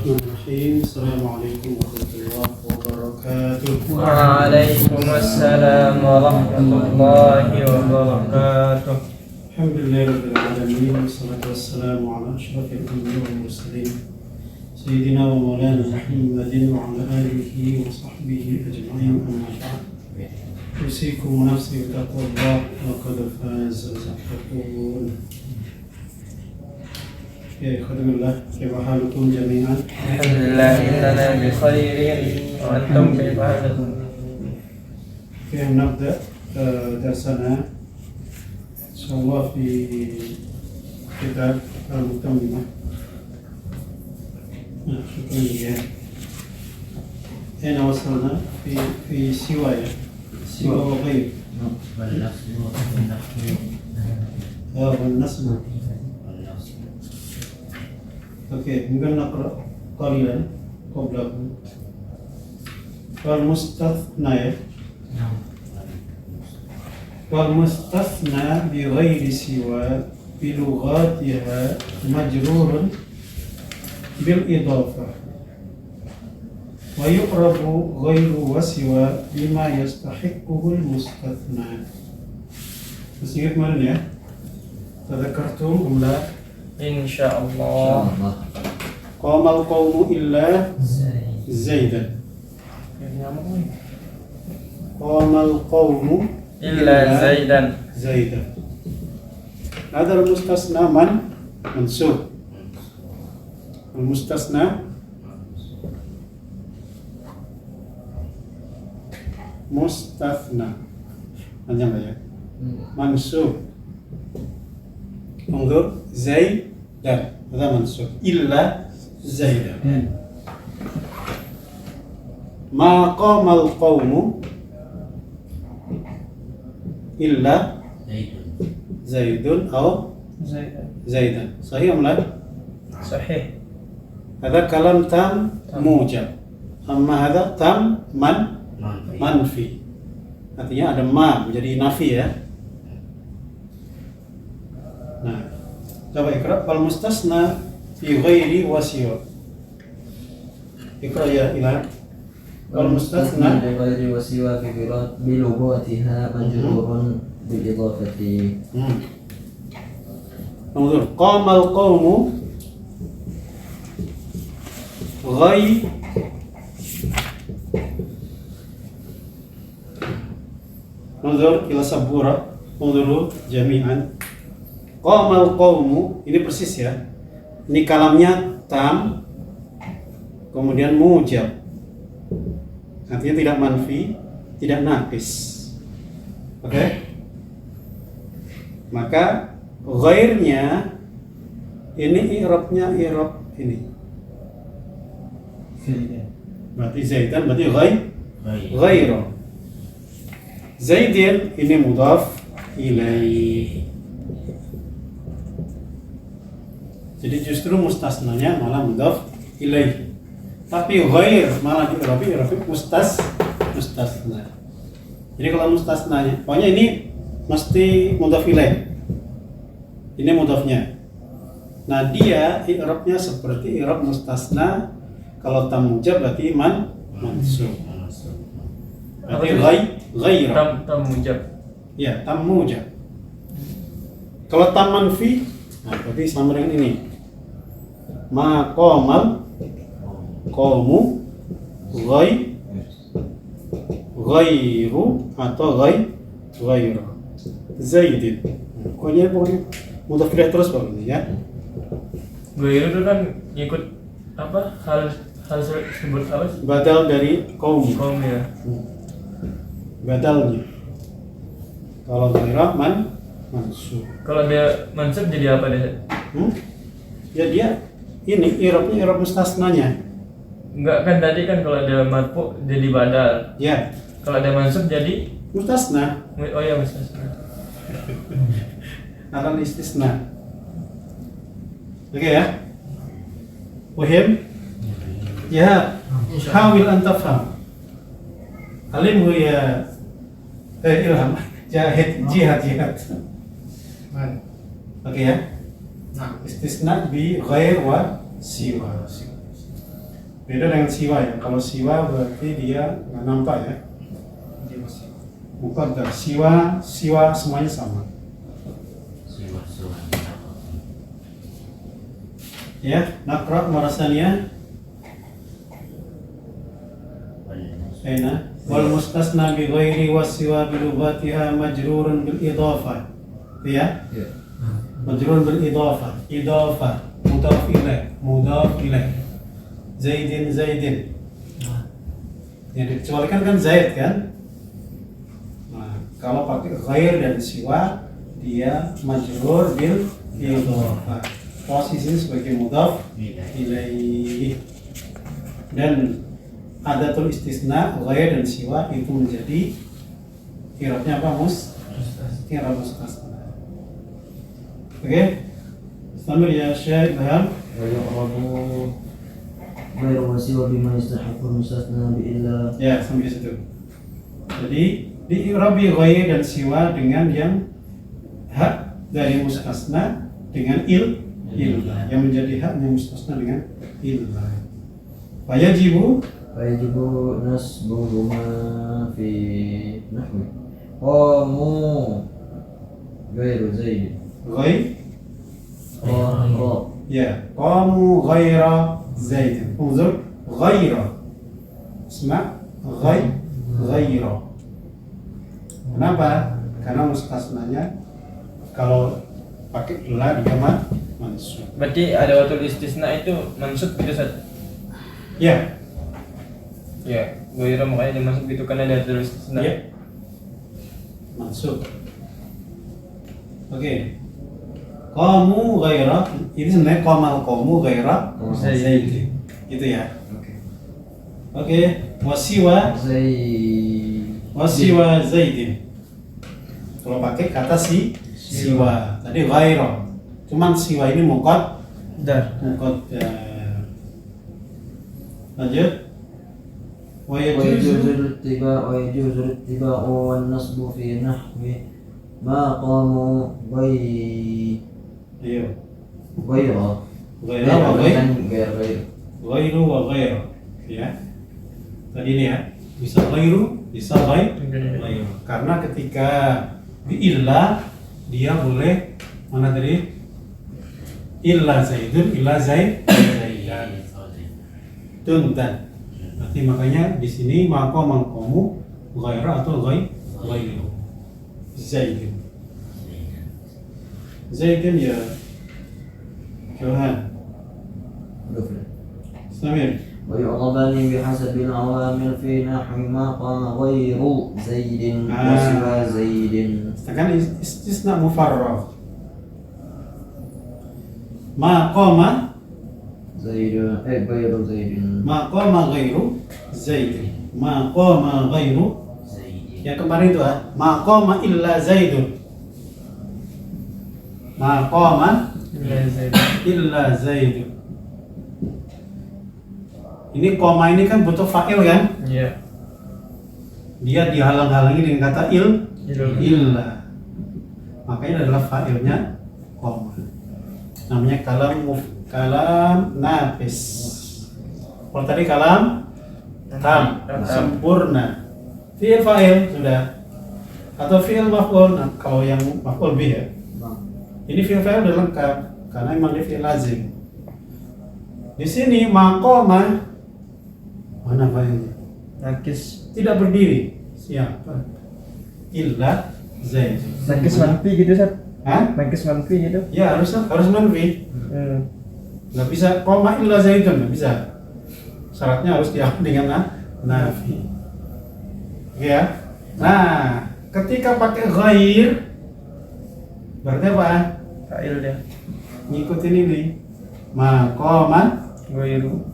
Bismillahirrahmanirrahim. Assalamualaikum warahmatullahi wabarakatuh. Waalaikumsalam warahmatullahi wabarakatuh. Alhamdulillahirabbil alamin. Wassalatu wassalamu ala asyrafil anbiya'i wal mursalin. Sayyidina wa maulana Muhammadin wa ala alihi wa sahbihi ajma'in. Amma ba'd. Usikum wa nafsi bi taqwallah wa qad faza al-muttaqun. Ya ikhwanillah, kaifa halukum jami'an? Alhamdulillah innana bi khairin wa antum kaifa halukum? نبدأ درسنا إن شاء الله في كتاب المتممة. شكرا لك. أين وصلنا؟ في سوايا وغير. والنصب. Oke, mungkin naqra qalilan qablahu. Wal mustathna ya. Wal mustathna bi ghairi siwa bi lughatiha majrurun bil idafah. Wa yuqrabu ghairu wa siwa bima yastahiquhu al mustathna. Masih ingat kemarin ya? Tadzakartum amla? Insyaallah. Qamal qawmu illa Zaidan. Qamal qawmu Illa Zaidan. Zaidan. Hadal mustasna mansub. Al mustasna panjang ya. Mansub. Undur Zaidan. Ada mansub. Illa Zaidan. Ma qamal qawmu illa Zaidun atau Zaidan. Sahih am la? Sahih. Hada kalam tam mujab. Amma hada tam manfi. Artinya ada ma menjadi nafi ya. Nah, coba ikra fal mustasna fi ghairi wa siwa. Ikra ya Ilham. Fal mustasna fi ghairi wa siwa fi bilughatiha majrurun bil idafati. Anzur qamal qawmu ghai Anzur ila sabura. Anzuru jami'an. Qamal qawmu, ini persis ya. Ini kalamnya tam kemudian mujab. Artinya tidak manfi, tidak naqis. Oke? Maka ghairnya ini i'rabnya i'rab ini. Berarti Zaidan berarti ghairu. Zaidin ini mudhaf ilaih. Jadi justru mustasnanya malah mudhaf ilaih. Tapi ghair malah di'rabi mustasna. Jadi kalau mustasnanya, pokoknya ini mesti mudhaf ilaih. Ini mudhafnya. Nah, dia i'rabnya seperti i'rab mustasna. Kalau tam mujab berarti mansub. Berarti ghair. Tam mujab. Ya, tam mujab. Kalau tam manfi, nah berarti sama dengan ini. Ma qamal qawmu ghairu atau ghairu Zaidin. Pokoknya mudhaf ilaih terus Pak ya. Ghairu itu kan ikut apa? Hal sebut apa? Badal dari qaum ya. Badalnya. Kalau ghairu mansub. Kalau dia mansub jadi apa deh? Ya dia ini i'rabnya i'rab mustasnanya. Enggak kan tadi kan kalau ada marfu jadi badal. Ya. Kalau ada mansub jadi Mustasna. oh ya mustasna. Akan istisna. Oke ya. Wahim? Ya. Hawil an tafham. Alimhu ya Ilham. Jihad. Oke ya. Istisna bi ghair wa siwa. Beda dengan siwa ya. Kalau siwa berarti dia nggak nampak ya. Muqaddar. Siwa semuanya sama. Ya, nakra marasanya. Aina wal mustasna bi ghairi wasiwa bi lughatiha majrurun bil idafah. Ya? Ya. Majrurun bil idafah. Idafah mudaf ilaih. Zaidin. Yang dikecualikan kan Zaid kan? Nah, kalau pakai ghair dan siwa dia majrur bil idafah. Posisinya sebagai mudaf ilaih. Dan adatul istisna ghair dan siwa itu menjadi i'rabnya apa? I'rab mustasna. Oke? Istamir ya Syekh Ilham. ويعرب غير وسوى بما يستحق المستثنى بإلا. Ya, sampai situ. Jadi di i'rabi ghair dan siwa dengan yang hak dari mustasna dengan illah yang menjadi haknya mustasna dengan illah. Fayajibu فيجب نسبهما في نحو قاموا غير زيد. ghair قام ya qamu ghaira zaidin. Unzur ghaira. Isma ghaira. Kenapa? Karena mustasnanya kalau pakai la dia mansub. Berarti ada waktu istisna itu mansub gitu Ustaz. Ya, Ya, ghaira makanya dimasuk gitu karena ada waktu istisna. ya. Mansub. Oke. Qamu ghaira, ini sebenarnya qamal qamu ghaira zaidin. Gitu ya. Oke, wasiwa zaidin. Kalau pakai kata siwa. Tadi ghaira. Cuman siwa ini Dar. muqaddar. Lanjut. Wa ويجوز yajuzu الاتباع والنصب في نحو ما قاموا غير Ayo. غير Ghaira wa ghair. غير Ghairu wa ghaira. Ya. Tadi ini ya. Bisa ghairu, bisa ghairu. Karena ketika bi'illah dia boleh mana tadi? Illa zaidun, illa zaidan. Tuntan. Berarti makanya di sini maqamu ghaira atau ghairu. Zaidun. Zaidun ya. Johan. Samir. ويعربان بحسب العوامل في نحو ما قام غير زيد وسوى زيد. Sedangkan istisna mufarragh. Ma qama زيد غير زيد. ghairu zaidin. Ma qama ghairu. Yang kemarin itu ma qama illa zaidun. Ma qama illa zaidun. Ini koma ini kan butuh fa'il kan? Iya. Dia dihalang-halangi dengan kata illa. Makanya adalah fa'ilnya koma. Namanya kalam nafis. Kalau tadi kalam tam sempurna. Fi'il fa'il sudah. Atau fi'il maf'ul. Nah, kalau yang maf'ul bih ya. Ini fi'il fa'il udah lengkap karena memang dia fi'il lazim. Di sini maqama mana fa'ilnya? Nakis. Tidak berdiri. Siapa? Illa Zaid. Nakis manfi gitu Ustaz. Hah? Nakis manfi gitu. Ya harus manfi. Nggak bisa koma illa Zaidun, nggak bisa. Syaratnya harus diawali dengan nafi. Oke ya. Nah, ketika pakai ghair berarti apa? Fa'il dia. Ngikutin ini. Maqama Ghairu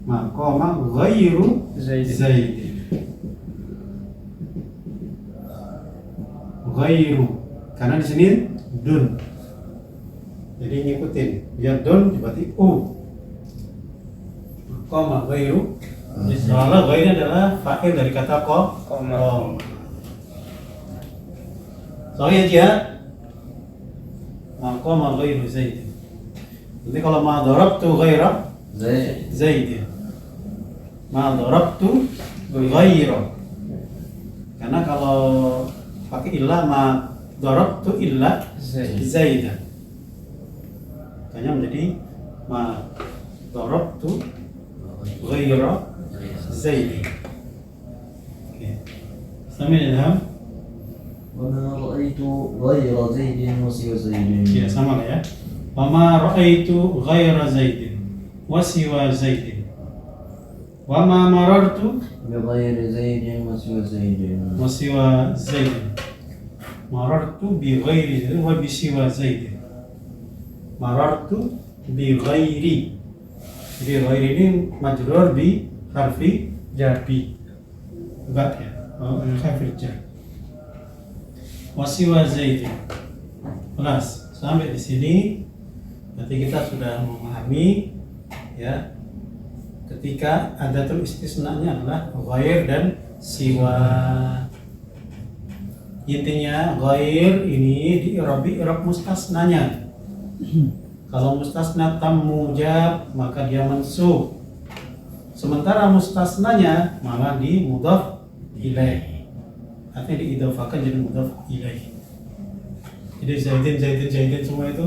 ghairu Zaid. Zaidin. Ghairu karena di sini dun. Jadi ngikutin. Biar dun berarti Koma ghairu. Soalnya ghair adalah fa'il dari kata Koma. Soalnya dia Koma ghairu Zaidin. Jadi kalau ma darabtu ghaira زيد. Zaidin. ma darabtu ghaira. Karena kalau pakai illa ma darabtu illa zaidan. Makanya menjadi ma darabtu ghaira zaidin. Oke. Sambil ilham. وما رأيت غير زيد وسوى زيد. Ya sama lah ya. Wa ma ra'aitu ghaira zaidin wa siwa zaidin. Wa ma marartu بغير زيد وسوى زيد. wa siwa zaidin. Marartu bi ghairi zaidin wa bi siwa zaidin. Marartu bi ghairi. Jadi ghairi ini majrur bi harfi Jadi ba ya. Oh, harfi jar. Wa siwa zaidin. Kelas sampai di sini berarti kita sudah memahami ya, ketika adatul istisna-nya adalah ghair dan siwa. Intinya ghair ini di i'rab mustasnanya. Kalau mustasna tam mujab maka dia mansub. Sementara mustasnanya malah di mudhaf ilaih. Artinya diidhafahkan jadi mudhaf ilaih. Jadi zaidin semua itu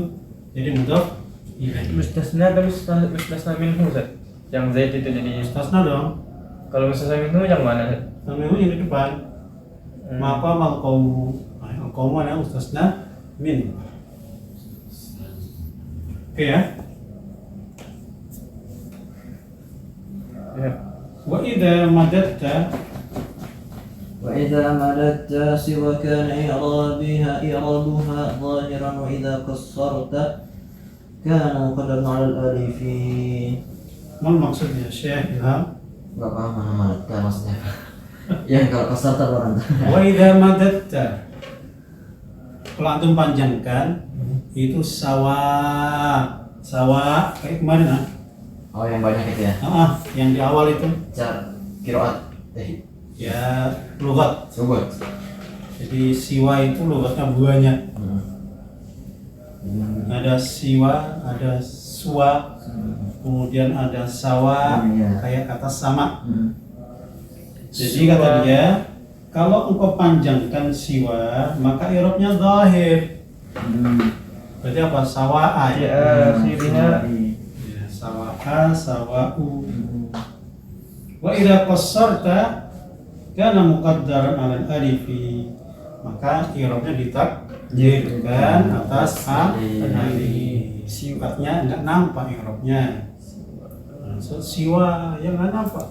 jadi mudhaf ilaih. mustasna atau mustasna minhu Ustaz? Yang zaid itu jadi Mustasna dong. kalau mustasna minhu yang mana? Namanya yang di depan. Maka mal qaumu. Al qaumu adalah mustasna min. Oke ya. Ya. Wa idza madatta وإذا مددت سوى كان إعرابها ظاهرا وإذا قصرت كان مقدرا على الألف. mal maksudnya Syekh Ilham. Gak paham mana madatta maksudnya. Ya kalau kasar baru nanti. Wa idza madatta. Kalau antum panjangkan itu sawa kayak kemarin ah. Oh yang banyak itu ya. Yang di awal itu Car kiroat. ya lughat. Sobat. Jadi siwa itu lughatnya banyak. Ada siwa, ada suwa, kemudian ada sawa, kayak kata sama. Jadi kata dia, kalau engkau panjangkan siwa, maka i'rabnya zahir. Berarti apa? Sawa'a Ya, akhirnya ya, sawa'a, sawa'u. Wa idza qassarta kana muqaddaran 'ala al-alifi. Maka i'rabnya ditakdirkan atas alif. Sifatnya enggak nampak i'rabnya. Maksud siwa yang enggak nampak.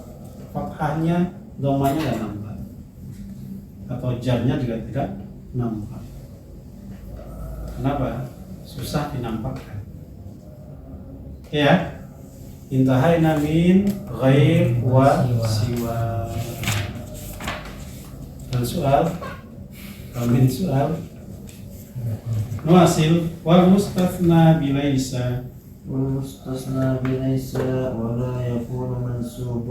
Fathahnya, dhammahnya enggak nampak. Atau jarnya juga tidak nampak. Kenapa? Susah dinampakkan. Ya. Intahaina min ghair wa siwa. Soal min soal nuasil wal mustathna bilaisa. والمستثنى بليس ولا يكون منسوب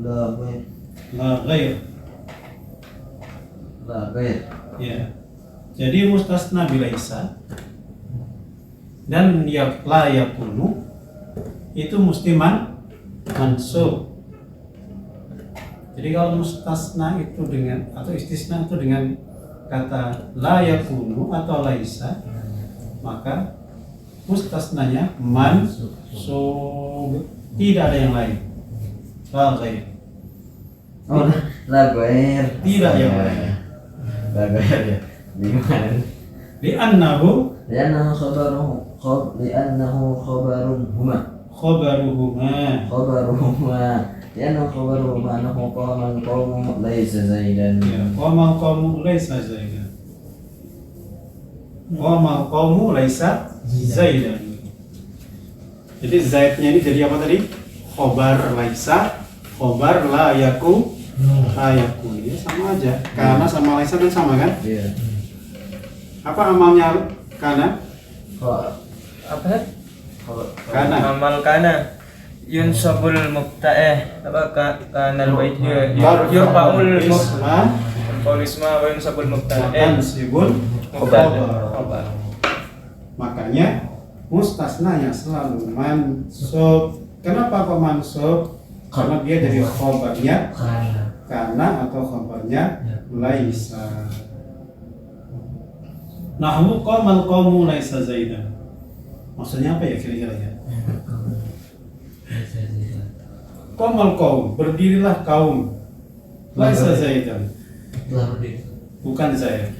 لا غير. لا غير. Ya. Jadi mustasna bilaisa dan la yakunu itu mesti mansub. Jadi kalau mustasna itu dengan atau istisna itu dengan kata la yakunu atau laisa, maka mustasnanya mansub, tidak ada yang lain. La ghair. Oh, la ghair. Tidak yang lain. La ghair ya. Gimana? Li'annahu لأنه خبره لأنه خبرهما لأنه خبرهما أنه قام القوم ليس زيدا. qamal qaumu laisa zaidan. Qamal qaumu laisa zaidan. Jadi zaidnya ini jadi apa tadi? Khobar laisa, khobar la yaku, ini sama aja. Karena sama laisa kan sama kan? Iya. Apa amalnya kana? apa? Kana. Amal kana yunsabul mukta'eh apa kanal bait yurfa'ul isma isma wa yunsabul mukta'eh tansibul khobar. Makanya mustasnanya selalu mansub. Kenapa kok mansub? Karena dia dari khobarnya karena atau khobarnya laisa. Nahwu qamal qaumu laisa zaidan. Maksudnya apa ya kira-kira ya? Qamal qaum, berdirilah kaum. Laisa zaidan. telah berdiri. Bukan Zaid.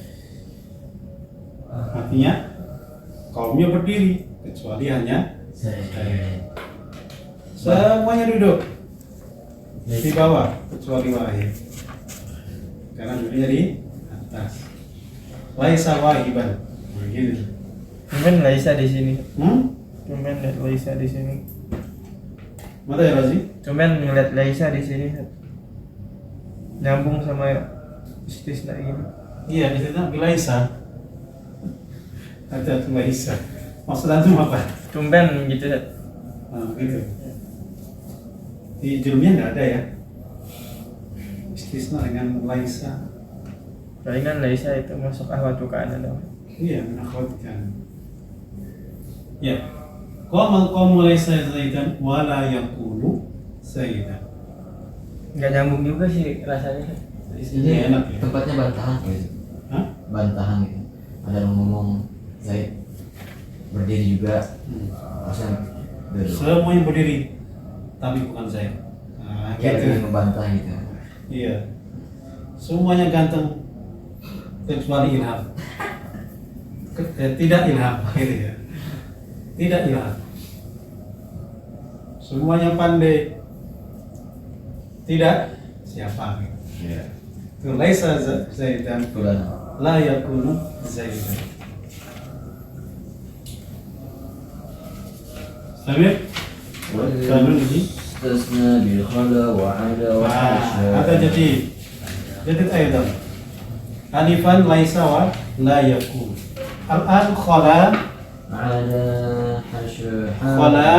Artinya kaumnya berdiri kecuali hanya Zaid. Semuanya duduk di bawah kecuali Wahid. Karena duduknya di atas. Laisa wahiban. Begitu. Cuman Laisa di sini. Hmm? Lihat Laisa di sini. Mata ya Razi? Cuman ngeliat Laisa di sini. Nyambung sama istisna ini. Iya, di situ Laisa. Ada Laisa. Maksud antum apa? Cuman gitu. Gitu. Di jurumnya nggak ada ya. Istisna dengan Laisa. Palingan Laisa itu masuk ahwatu kana dong. Iya, menakhwatkan. Ya. Qamal qaumu laisa zaidan wa la yaqulu zaidan. Nggak nyambung juga sih rasanya. Ini enak ya. tempatnya bantahan gitu. Hah? Bantahan gitu. Ada yang ngomong Zaid berdiri juga. Maksudnya duduk. Semuanya berdiri, tapi bukan Zaid. Nah, Ya, gitu. dia membantah gitu. Iya. Semuanya ganteng kecuali Ilham. Tidak Ilham, gitu ya. Tidak Ilham. Semuanya pandai. Tidak siapa gitu. Iya. Itu laisa zaidan Bulan. la yakunu zaidan. Sampai? Kanun ini. Istisna bil khala wa ada wa hasya. Ada jadi aidan. Alifan laisa wa la yakun. Al-an khala Ada hasya. Khala.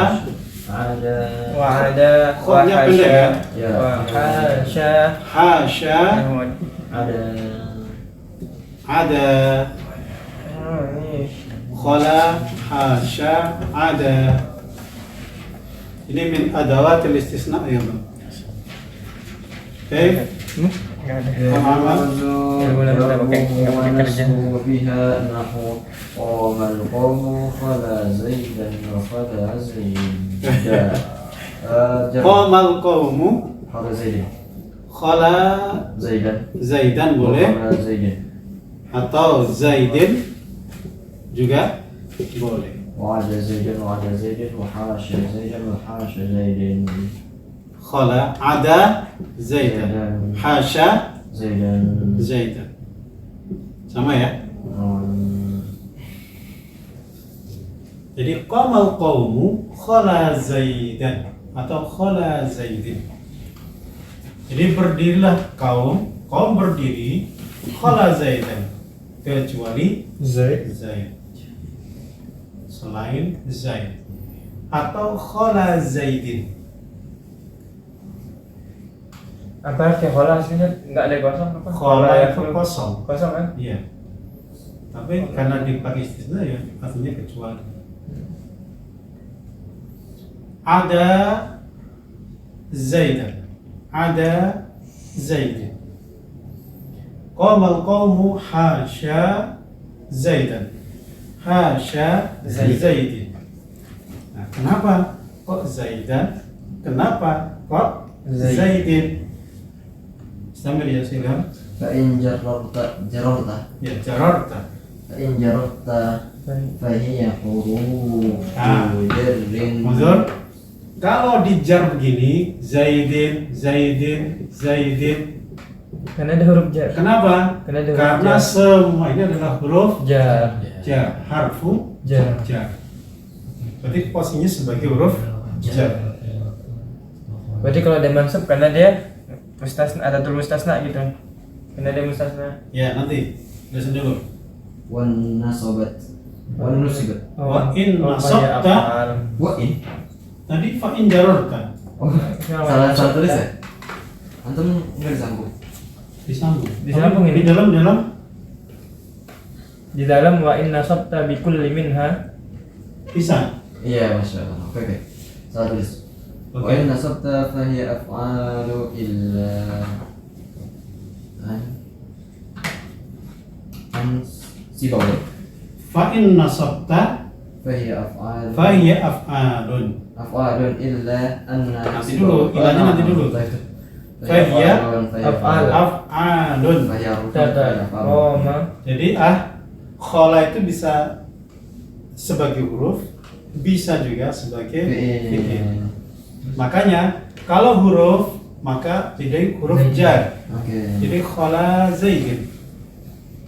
Ada. Wa'ada Kholnya pendek ya? Ya. Wahasya. hasya Ada. ada Ini khala hasya ada. Ini min adawatil istisna ya Bang. Oke. nggak ada. Pemahaman? وفيها نحو قام القوم خلا زيدا وخلا زيدا Qamal qaumu خلا زيدا khala زيدا zaidan boleh وخلا زيدا atau zaidin juga boleh. وعد زيدا وعد زيدا وحاشا زيدا وحاشا زيدا Khala ada zaidan hasya زيدا zaidan. Sama ya? Jadi qamal qaumu khala zaidan atau khala zaidin. Jadi berdirilah kaum berdiri khala zaidan kecuali Zaid. Zaid. Selain Zaid atau khala zaidin. Apa kayak khola aslinya nggak ada kosong apa? Khala itu kosong. Kosong kan? Iya. Tapi karena dipakai istisna ya artinya kecuali. Ada Zaidan. Ada Zaidin. Qamal qaumu hasya Zaidan. Hasya Zaidin. Nah, kenapa kok Zaidan? Kenapa kok Zaidin? Sambil ya silam. فإن جررت Ya jararta. فإن جررت فهي حروف جر Mazur. Kalau dijar begini, Zaidin, Zaidin, Zaidin. Karena ada huruf jar. Kenapa? Karena ada huruf Karena jar. semua ini adalah huruf Jar. jar, harfu Jar. jar. Berarti posisinya sebagai huruf jar. Berarti kalau ada mansub karena dia mustasna ada tulis mustasna gitu. Karena dia mustasna. Ya nanti listen dulu. والنصبت والنصبت Wa in Oh, nasabta. kayak afal. وإن Tadi fa in jararta. Oh, salah tulis ya? Antum nggak disambung? Disambung. Disambung ini. Di dalam Di dalam wa in nasabta bi kulli minha bisa. Iya, masya Allah. Oke. Salah tulis. وإن نصبت فهي أفعال إلا أن سيبوي Fa'in nasabta فهي أفعال fahiya af'alun. أفعال إلا أن Nanti dulu, ilahnya nanti dulu. فهي أفعال. Af'alun. فهي Tata. أفعال Koma. Jadi khola itu bisa sebagai huruf, bisa juga sebagai fi'il. Makanya kalau huruf maka jadi huruf jar. Oke. Jadi khola Zaidin.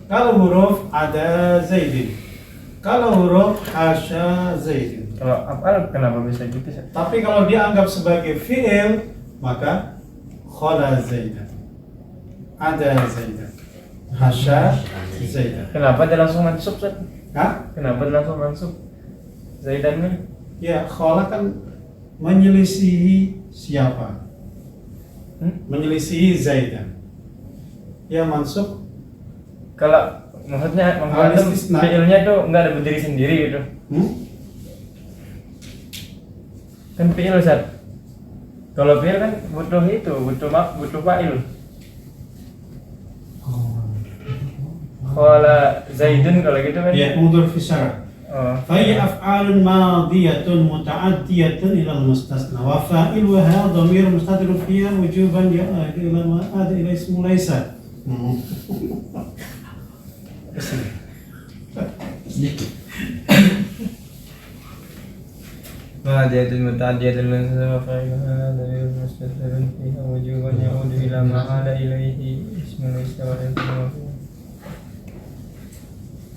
Kalau huruf ada Zaidin. Kalau huruf hasya Zaidin. Kalau afal kenapa bisa gitu sih? Tapi kalau dianggap sebagai fi'il maka khola Zaidan. Ada Zaidan. Hasya Zaidan. Kenapa dia langsung mansub Seth? Hah? Kenapa dia langsung mansub? Zaidannya? Ya, khola kan menyelisihi siapa? Menyelisihi Zaidan. Ya mansub. Kalau maksudnya Al-istisna. fiilnya tuh nggak ada berdiri sendiri gitu. Kan fiil Seth. Kalau fiil kan butuh itu, butuh fa'il. Kalau Zaidun kalau gitu kan. Ya, mundur fi syarah. Oh. فهي أفعال ماضية متعدية إلى المستثنى وفاعلها ضمير مستتر فيها وجوبا يؤدي إلى ما عاد إلى اسم ليس. Ma'adiyatun muta'adiyatun lan sama fa'iluha dhamir mustatirun fiha wujuban ya'udu ila ma'ala ilaihi ismu laysa wa ismu.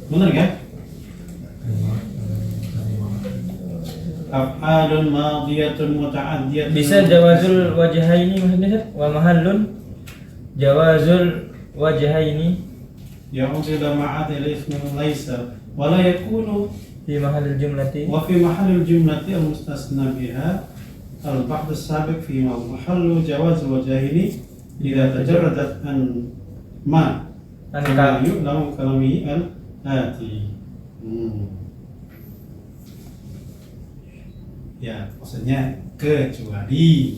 Benar kan? Af'alun madiyatun muta'addiyatun. Bisa jawazul wajhaini maksudnya Seth? Wa mahallun jawazul wajhaini يعود إلى معاد الاسم ليس ولا يكون fi mahallil jumlati. وفي محل الجملة المستثنى بها البعض السابق في محل جواز الوجهين إذا تجردت أن ما Anka يؤلم كلامه الآتي. Ya, maksudnya kecuali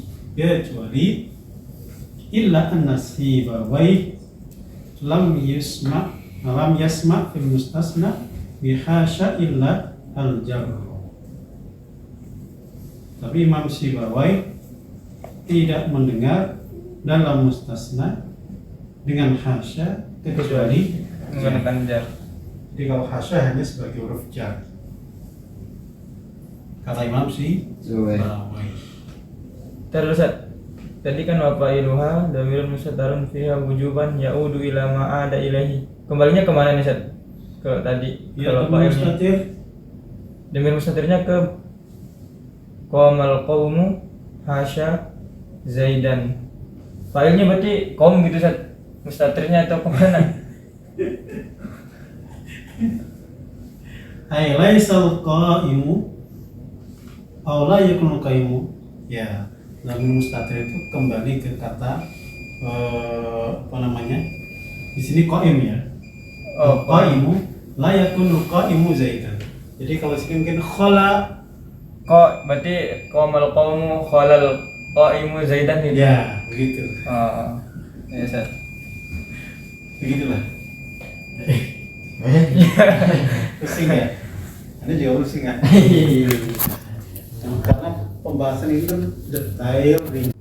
illa an-nasibawai lam yasma fil mustasna bihasya illa al-jarr. Tapi Imam Sibawai tidak mendengar dalam mustasna dengan hasya kecuali menggunakan jar. Jadi kalau hasya hanya sebagai huruf jar. Kata Imam Sibawai. Terus Seth. Tadi kan wa fa'iluha dhamirun mustatirun fiha wujuban ya'udu ila ma'ada ilaihi. Kembalinya kemana nih Seth? Ke tadi. Ya, Kalau dhamir fa'ilnya mustatir. dhamir mustatirnya ke qamal qaumu hasya Zaidan. Fa'ilnya berarti qaum gitu Seth. Mustatirnya atau kemana? Ay laisal qa'imu aw la yakunu qa'imu. Ya, dhamir mustatir itu kembali ke kata apa namanya? Di sini qa'im ya. Oh, Qa'imu la yakunu qa'imu Zaidan. Jadi kalau sini mungkin khala. berarti qamal qaumu khalal qaimu Zaidan gitu. Ya, begitu. Oh. Ya Seth. Begitulah. Pusing ya? Anda juga pusing ya? Karena pembahasan ini kan detail, rinci.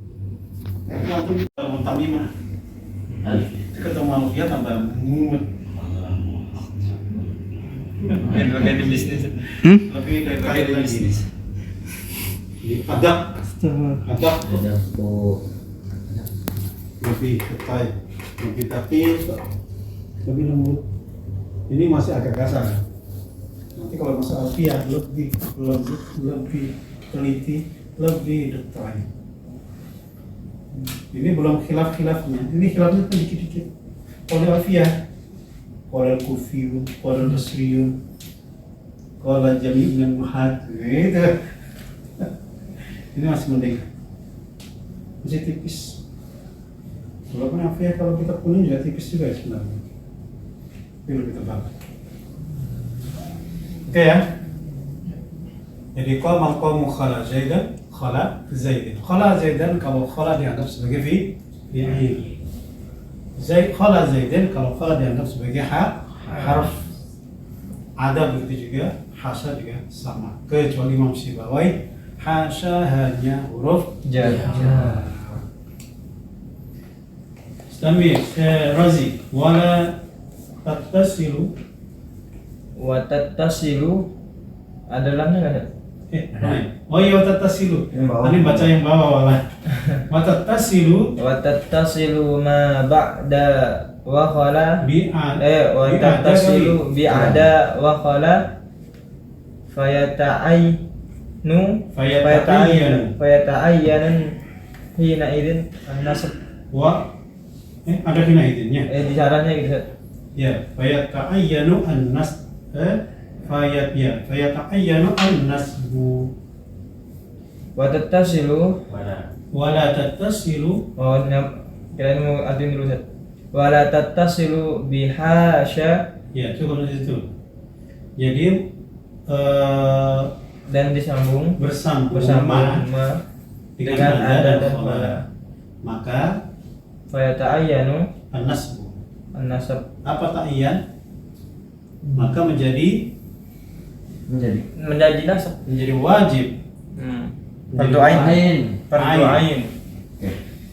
Nanti kalau tamimah ketemu Alfiah tambah mumet. Bagian di bisnis. Lebih dari bisnis. Adab, lebih detail, lebih tapi lebih lembut. Ini masih agak kasar. Nanti kalau masuk Alfiah lebih lembut, lebih teliti, lebih detail. Ini belum khilaf-khilafnya. Ini khilafnya kan dikit-dikit. Kalau Alfiah, kalau Kufiyun, kalau Basriyun, kalau Jami' dengan Muhad, gitu. Ini masih mending, masih tipis. Walaupun Alfiah kalau kita kuning juga tipis juga sebenarnya. Tapi lebih tebal. Oke ya. Jadi qamal qaumu khala Zaidan, Khala Zaidin. Khala Zaidan kalau khala dianggap sebagai fi'il. Khala Zaidin kalau khala dianggap sebagai harf. Ada begitu juga, hasya juga sama. Kecuali Imam Sibawai, hasya hanya huruf jar. Istamir, Razi, wala tattasilu. Wa tattasilu ada lamnya enggak? Oh iya, wa tattasilu. Yang bawah. Ini baca yang bawah wala. Wa tattasilu Wa tattasilu ma ba'da wa khala bi'ad. wa tattasilu bi'ada wa khala fayata'ayyanu hina idin an-nasb. Ada hina idinnya. Di sarannya gitu. Ya, fayata'ayyanu an-nasb. Fayata'ayyanu an-nasbu. Wa tattasilu Wala tattasilu. kirain mau artiin dulu Ustaz. Wala tattasilu bihasya Ya, cukup di situ. Jadi dan disambung bersambung ma dengan ada dan dan khala. khala. Maka Fayata'ayyanu an-nasbu. an-nasab Apa ta'iyyan? Maka menjadi menjadi nasab. wajib. Fardu ain. Ain. Fardu ain.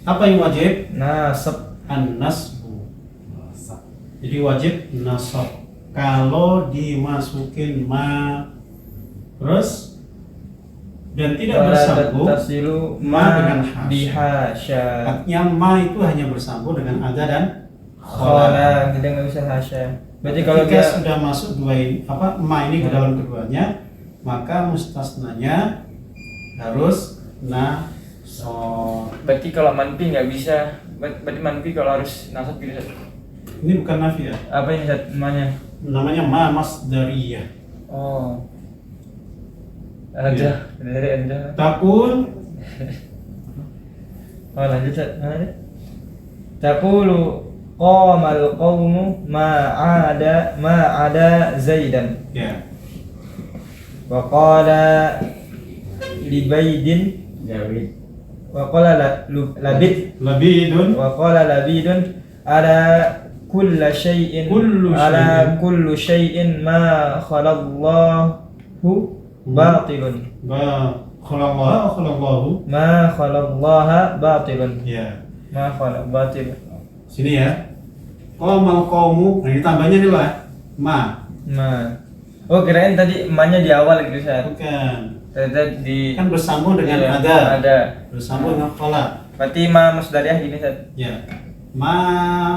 Apa yang wajib? Nasab. An-nasbu. Jadi wajib nasab. Kalau dimasukin ma terus dan tidak Wala bersambung tattasilu ma dengan hasya. bihasya. Artinya ma itu hanya bersambung dengan ada dan Khala kita nggak bisa hasya. Berarti kalau ketika dia sudah masuk dua ini, ma ini ke dalam keduanya, maka mustasnanya harus nasab. berarti kalau manfi nggak bisa. Berarti manfi kalau harus nasab gitu. Ustaz. Ini bukan nafi ya, Apa ini Ustaz namanya? namanya ma masdariyah. Oh. Ya. Ada. Takul Oh lanjut Ustaz. Lanjut. Taqulu qamal qawmu ma'ada Zaidan. ya. Wa qala libaydin wa qala labid Labidun wa qala labidun ala kullu syai'in kullu syai'in ma khalallahu batilun khalallahu. ma khalallaha batilun Ya. ma khala batilun. Sini ya. Qamal qaumu. Nah, ini tambahnya nih lah. Ma. Oh kirain tadi emaknya di awal gitu Ustaz. Bukan. Tadi di Kan bersambung dengan iya, ada. Bersambung dengan khala. Berarti ma masdariyah gini Ustaz. Ya. Ma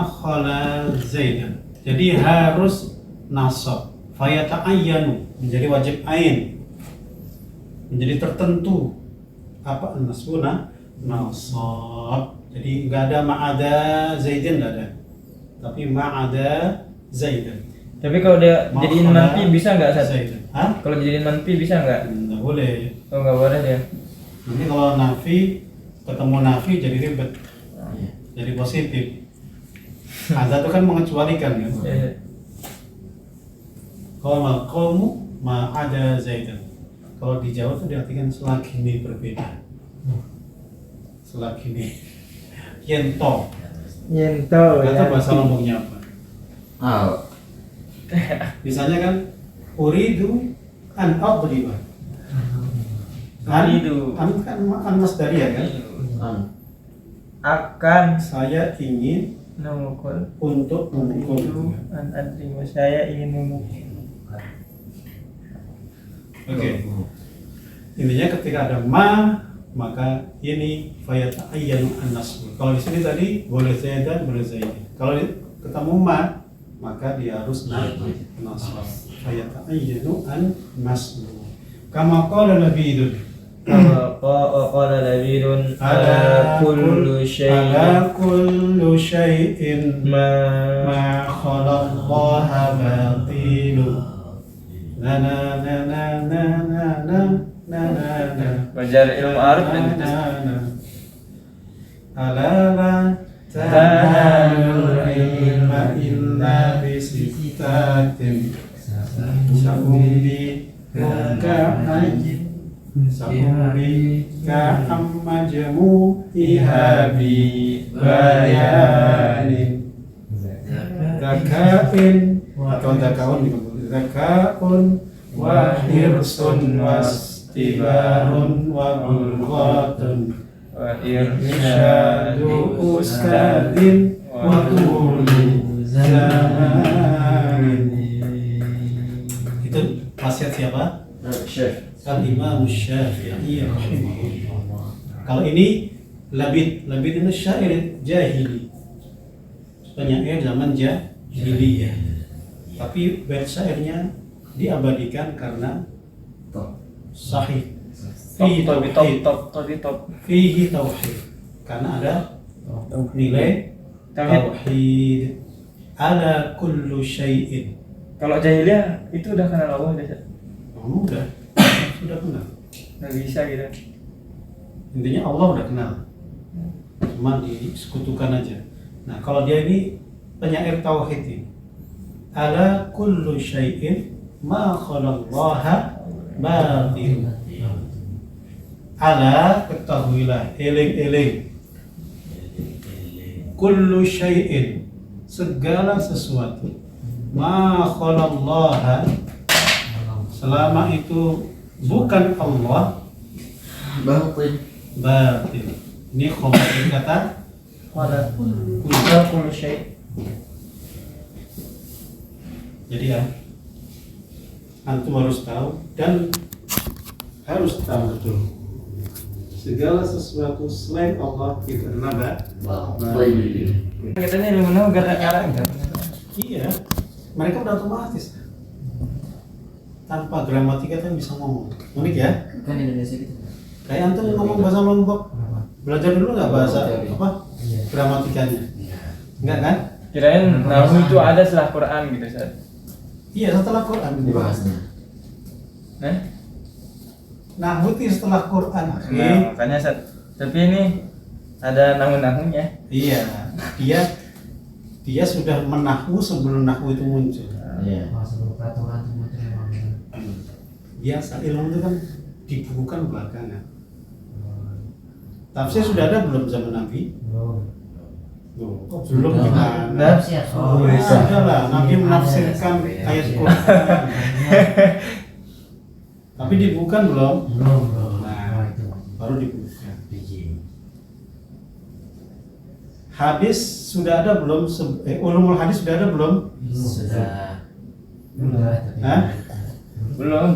khala Zaidan. Jadi harus nasab. Fayata'ayyanu menjadi wajib ain. Menjadi tertentu. Apa nasbuna? Nasab. Jadi nggak ada ma'ada Zaidan, nggak ada. Tapi ma'ada Zaidan. Tapi kalau dia jadiin Makhala manfi bisa nggak Ustaz? Zaidan. Hah? Kalau jadiin manfi bisa nggak? Nggak boleh. Oh nggak boleh dia. Nanti kalau nafi ketemu nafi jadi ribet. Jadi positif. Ada tuh kan mengecualikan ya. Iya. Qamal qaumu ma'ada Zaidan. Kalau di Jawa tuh diartikan selagi ini berbeda. Selagi ini. Yento. Nyento Kata bahasa Lomboknya apa? Misalnya kan uridu an adriba. Uridu. An masdariyah kan? Akan Saya ingin memukul untuk memukul. an adri saya ingin memukul. Oke. Intinya ketika ada ma, maka ini fayata'ayyanu an-nasb. Kalau di sini tadi boleh Zaidan, boleh Zaidin. Kalau ketemu ma, maka dia harus nasb. Fayata'ayyanu an-nasb. Kama qala Labidun. Qala labidun ala kullu syai'in ma khalallaha batilun. Na na na na na na na na na. belajar ilmu arab dan kita Ala la tanhalul ilma illa bisittatin. Sya'um bi muka'ajin Sa'ubika amma jamu'ihabi bayanin Zakain atau zakaun wa hirsun wastibarun wa bulghatun wa irsyadu ustadin wa tulu zamanin. Itu wasiat siapa? Syekh Al-Imam Syafi'i rahimahullah. Kalau ini labid itu syair jahili, penyair zaman jahiliyah. Tapi bait syairnya diabadikan karena sahih. Fihi tauhid. Karena ada nilai tauhid. Ala kullu syai'in. Kalau jahiliyah itu udah kenal Allah udah. Oh, sudah kenal. Nggak bisa gitu. Intinya Allah udah kenal, cuma disekutukan aja. Nah, kalau dia ini penyair tauhid ini, ala kullu syai'in ma khalallaha batil. Ala, ketahuilah, eling-eling, kullu syai'in, segala sesuatu, ma khalallaha, selama itu bukan Allah, batil. Ini khobar kata kullu syai'. Jadi ya, antum harus tahu dan harus tahu betul segala sesuatu selain Allah itu adalah batil. Katanya ilmu nahu gak nyala enggak? Iya, mereka udah otomatis tanpa gramatika kan bisa ngomong. Unik ya? kan Indonesia gitu. Kayak antum ngomong bahasa Lombok, belajar dulu nggak bahasa apa gramatikanya? Enggak kan? Kirain nahu itu ada setelah Quran gitu Ustaz. Iya, setelah Quran Dibahasnya. Nah, Nahwu itu setelah Quran. nah makanya Ustaz. Tapi ini ada nahu-nahunya. Iya, dia sudah menahwu sebelum nahwu itu muncul. Iya. Biasa ilmu itu kan dibukukan belakangan. Tafsir sudah ada belum zaman Nabi? Loh, kok belum gimana? Sudah lah, Nabi menafsirkan ayat Quran. Tapi dibukukan belum? Nah, baru dibukukan. Hadis sudah ada belum? Ulumul hadis sudah ada belum? Sudah. Hah? Belum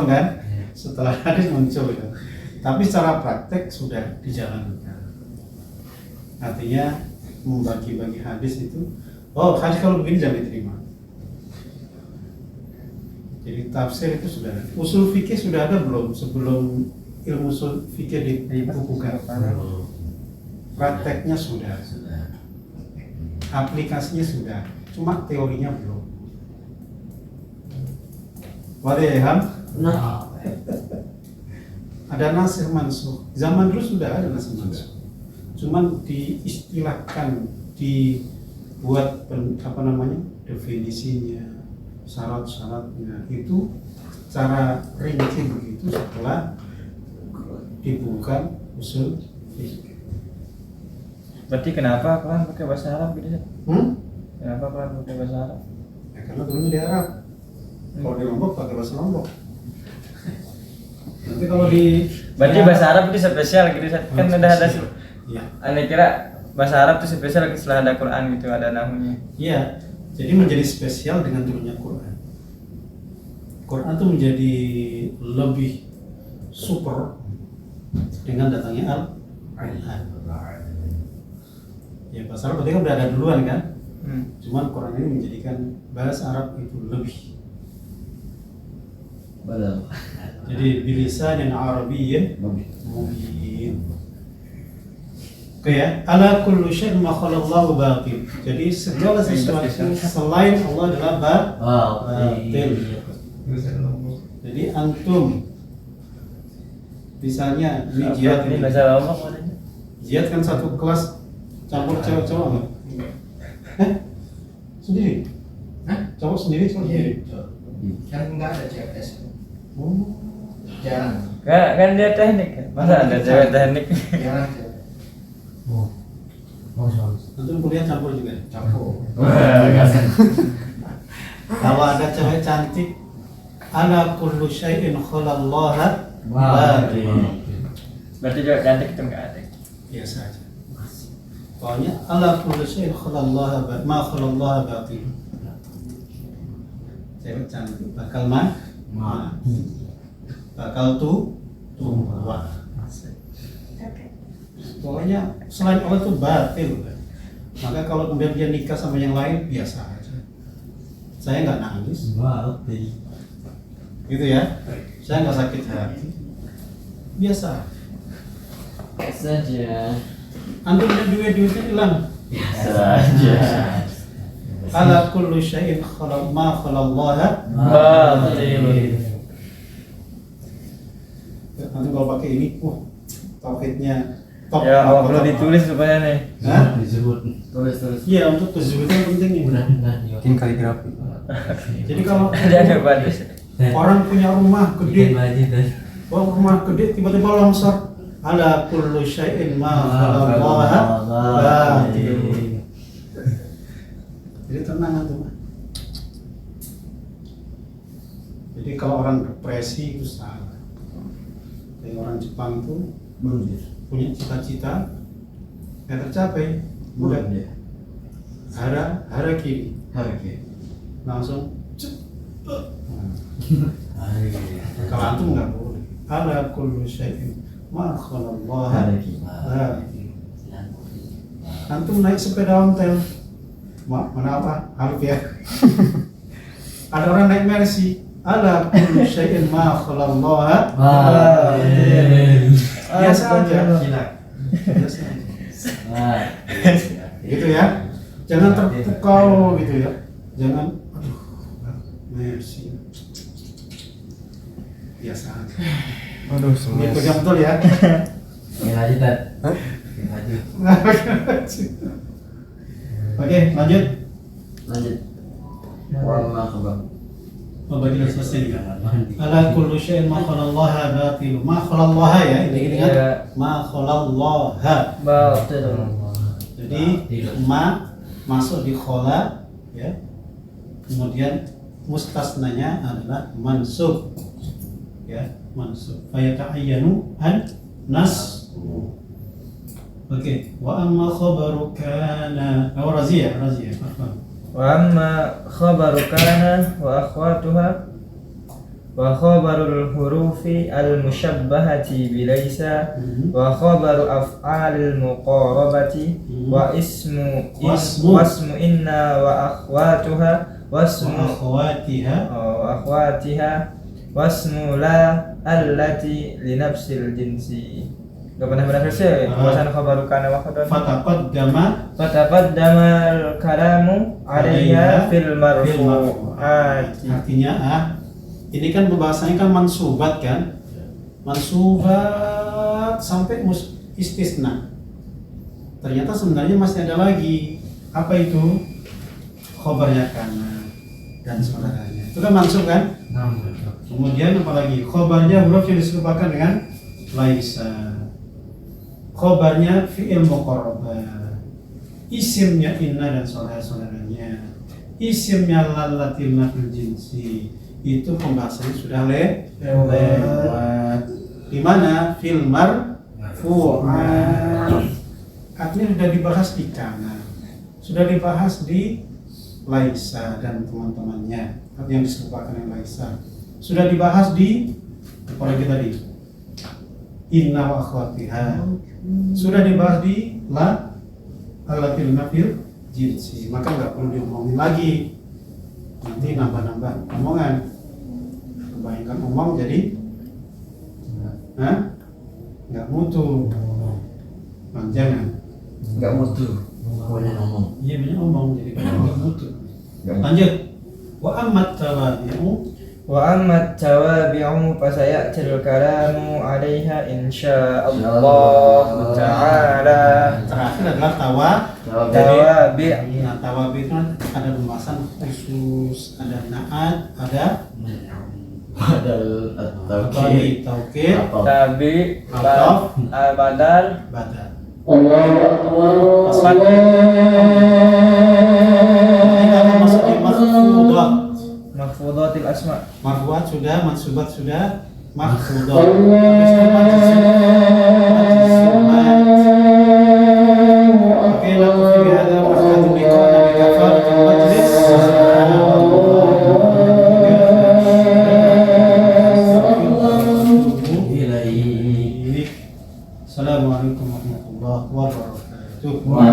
kan? Iya. Setelah hadis muncul ya. Tapi secara praktek sudah dijalankan. Artinya membagi-bagi hadis itu, oh hadis kalau begini jangan diterima. Jadi tafsir itu sudah ada. Usul fikih sudah ada belum sebelum ilmu usul fikih dibukukan? Prakteknya sudah. Aplikasinya sudah. Cuma teorinya belum. Waliyaham? Nah, Ada nasih mansuh. Zaman dulu sudah ada nasih mansuh. Cuman diistilahkan, dibuat definisinya, syarat-syaratnya itu cara rinci begitu setelah dibuka usul fikih. Berarti kenapa Quran pakai bahasa Arab gitu Ustaz? Kenapa Quran pakai bahasa Arab? Ya, karena dulunya di Arab. Kalau di Lombok pakai bahasa Lombok. Nanti kalau di Berarti bahasa Arab itu spesial gitu Ustaz. Kan udah ada Iya. Aneh kira bahasa Arab itu spesial setelah ada Quran gitu, ada nahunya. Iya. Jadi menjadi spesial dengan turunnya Quran. Quran itu menjadi lebih super dengan datangnya Al-Quran. Ya bahasa Arab berarti kan udah ada duluan kan? Cuman Quran ini menjadikan bahasa Arab itu lebih. Betul. Jadi bilisan yang Arabiyyin mubin. Oke ya, ala kullu syai'in ma khalallahu batil. Jadi segala sesuatu selain Allah adalah batil. Jadi antum misalnya ini jihad Ini ini. bahasa Lombok adanya. Jihad kan satu kelas campur cowok-cowok nggak? Sendiri? Cowok sendiri, cowok sendiri? Kan enggak ada CFS. Oh, Jarang. Kan dia teknik kan? Masa ada cewek teknik? Jarang. Oh. Oh, sorry. Nanti kuliah campur juga. Campur. Kalau ada cewek cantik, ala kullu syai'in khalallaha batil. Berarti cewek cantik itu enggak ada. Biasa aja. Pokoknya ala kullu syai'in khalallaha ma khalallaha batil. Cewek cantik bakal mati. Bakal tua. Pokoknya selain Allah itu batil. Maka kalau kemudian dia nikah sama yang lain biasa aja. Saya nggak nangis, Batil. gitu ya. Saya nggak sakit hati, biasa. Saja. Antum punya duitnya hilang. Saja. Ala kullu syai'in ma khalallaha Batil. Nanti kalau pakai ini, tauhidnya top. Ya, awak perlu ditulis supaya nih. Hah? Disebut. Tulis. Iya, untuk kezuhudan penting ini. Tim kaligrafi. Jadi kalau Ada apa sih? orang punya rumah Bikin gede, lagi dan rumah gede tiba-tiba longsor, ala kullu syai'in ma khalallaha batil. Jadi tenang antum. Jadi kalau orang depresi itu salah. Kayak orang Jepang itu punya cita-cita nggak tercapai, udah hara kiri langsung kalau antum nggak boleh. Ala kullu syai'in ma khalallaha batil. Antum naik sepeda ontel, mana apa? Halus ya. Ada orang naik Mercy, ala kullu syai'in ma khalallaha batil. Biasa aja. Biasa aja. Gitu ya. Jangan terpukau gitu ya. Jangan aduh, Mercy. Biasa aja. Aduh, Ikut yang betul ya. Bikin lagi Tat. Bikin lagi. Oke, lanjut. Lanjut. Wallah khabar. Oh, bagi sudah selesai juga. Ala kullu syai'in ma khalallaha batil. Ma khalallaha ya, ini kan. Iya. Ma khalallaha. Batil. Jadi ma masuk di khala ya. Kemudian mustasnanya adalah mansub. Ya, mansub. Fa yata'ayyanu an nas. Oke, wa amma khabaru kana. Raziyah. Wa amma khabaru kana wa akhwatuha wa khabarul hurufi al-musyabbahati bilaysa wa khabaru af'alil muqarabati wa wasmu inna wa akhwatuha wasmu akhwatiha wasmu la allati li nafsil jinsi. Gak pernah selesai pembahasan khabaru kana wa akhwatuha. Fataqaddama al-kalamu 'alayha fil marfu'ati. Artinya ini kan pembahasannya kan mansubat kan? Mansubat sampai istisna. Ternyata sebenarnya masih ada lagi. Apa itu? Khobarnya kana dan saudaranya. Itu kan mansub kan? Kemudian apalagi? Khobarnya huruf yang diserupakan dengan laisa. Khobarnya fi'il muqarrabah. Isimnya inna dan saudara-saudaranya. Isimnya lalatil nafil jinsi. Itu pembahasannya sudah lewat. Di mana fil marfu'at. Artinya sudah dibahas di kana. Sudah dibahas di laisa dan teman-temannya. Yang diserupakan dengan laisa. Sudah dibahas di apalagi tadi? Inna wa akhwatiha. Sudah dibahas di la alatil nafil jinsi. Maka nggak perlu diomongin lagi. Nanti nambah-nambah omongan. Kebanyakan omong jadi nggak mutu. Jangan. Enggak mutu. Pokoknya ngomong. Iya banyak omong jadi nggak mutu. Lanjut. Wa ammat tawabi'u. Wa amma tawabi'u fasayatil kalamu 'alaiha insyaallah ta'ala. Terakhir adalah Tawabi'. Nah, tawabi itu kan ada pembahasan khusus, ada naat, ada Badal Tadi at-tawkid. taukid tabi Ataf. badal badal. asmat Ini akan masuk di mahfudat. mahfudatil asma. Marfuat sudah, mansubat sudah, mahfudat. Habis itu majzumat. Oke, lakukan bihada wa akhadu liqa'na bi kafaratil majlis. Assalamualaikum warahmatullahi wabarakatuh. Wa